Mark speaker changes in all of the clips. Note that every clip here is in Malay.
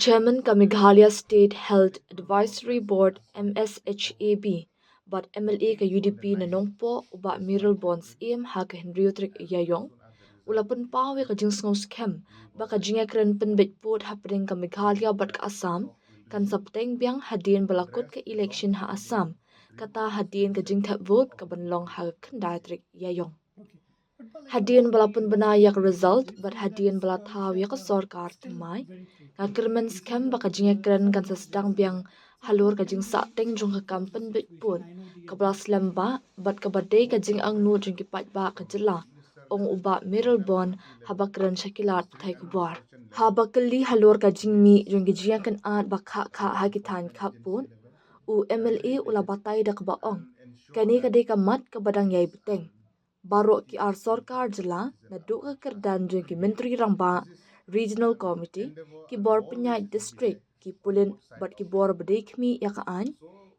Speaker 1: Chairman ka Meghalaya State Health Advisory Board MSHAB but MLA ka UDP na nongpo uba Mayral Born ha ka Henryotrik Yayong ulapun pawe ka jingsngong scam ba ka jingiakren pynbeit pot happening ka Meghalaya but ka Assam kan sdang biang hadien balakut ka eleksyon ha Assam kata hadien ka jingthat vote ka banlong ha kandatrik Yayong hadien balapun benayak result but hadien balathaw ya ka sarkar tmai ka Kyrmen scam ba ka jingiakren kan sa sdang biang halor ka jing sa teng jong ka kampen bit pun ka blas lamba but ka badai ka jing ang nu jing ki pat ba ka jela ong uba Mayral Born habakren Syllad thai kubar habakali halor ka jing mi jong ki jiakan at ba kha ha ki than kha pun u MLA ula batai dak ba ong kani ka dei ka mat ka badang yai beteng Baro ki ar sarkar jela na duka kerdan jeng ki menteri ramba regional committee ki bor penyai district ki pulin bat ki bor bedai kmi ya ka an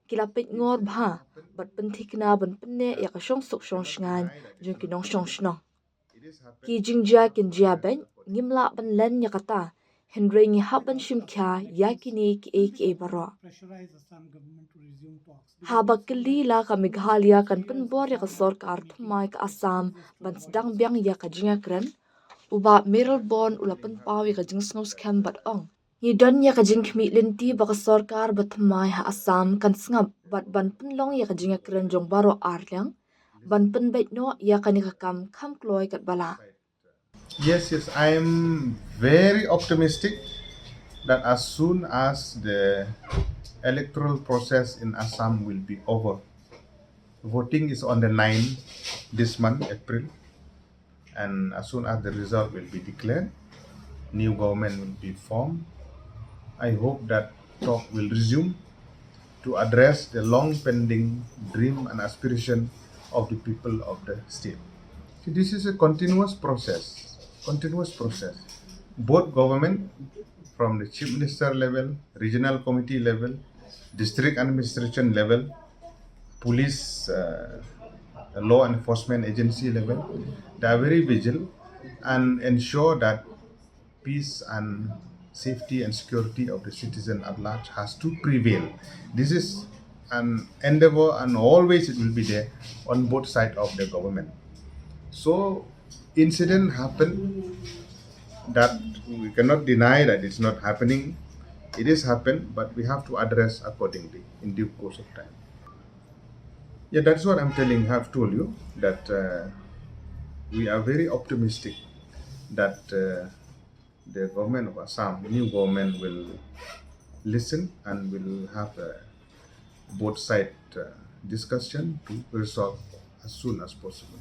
Speaker 1: ki lapit ngor bha bat pentik na ban penne ya ka shong sok shong shngan jeng ki nong shong shnong ki jingjia kin jia ben ngimla ban len ya kata Henry ngi haban shimkya ya kini ki e baro habakali la ka Meghalaya kan penbor ya ka sarkar thmai ka Assam ban sdang biang ya ka jingiakren uba Mayral Born ula penpawi ka jingsngos scam bat ong ni don ya ka jingkhmi linti ba ka sarkar ba thmai ha Assam kan sngap bat ban penlong ya ka jingiakren jong baro arlyang ban pynbeit no ya ka ni ka kam kham kloi kat bala.
Speaker 2: Yes, I am very optimistic that as soon as the electoral process in Assam will be over, voting is on the 9th this month, April, and as soon as the result will be declared, new government will be formed. I hope that talk will resume to address the long pending dream and aspiration of the people of the state. See, this is a continuous process. Both government from the chief minister level, regional committee level, district administration level, police, law enforcement agency level, they are very vigilant and ensure that peace and safety and security of the citizen at large has to prevail. This is an endeavor and always it will be there on both sides of the government. So incident happen that we cannot deny that it's not happening. It is happened, but we have to address accordingly in due course of time. Yeah, that's what have told you that we are very optimistic that the government of Assam, the new government, will listen and will have a both side discussion to resolve as soon as possible.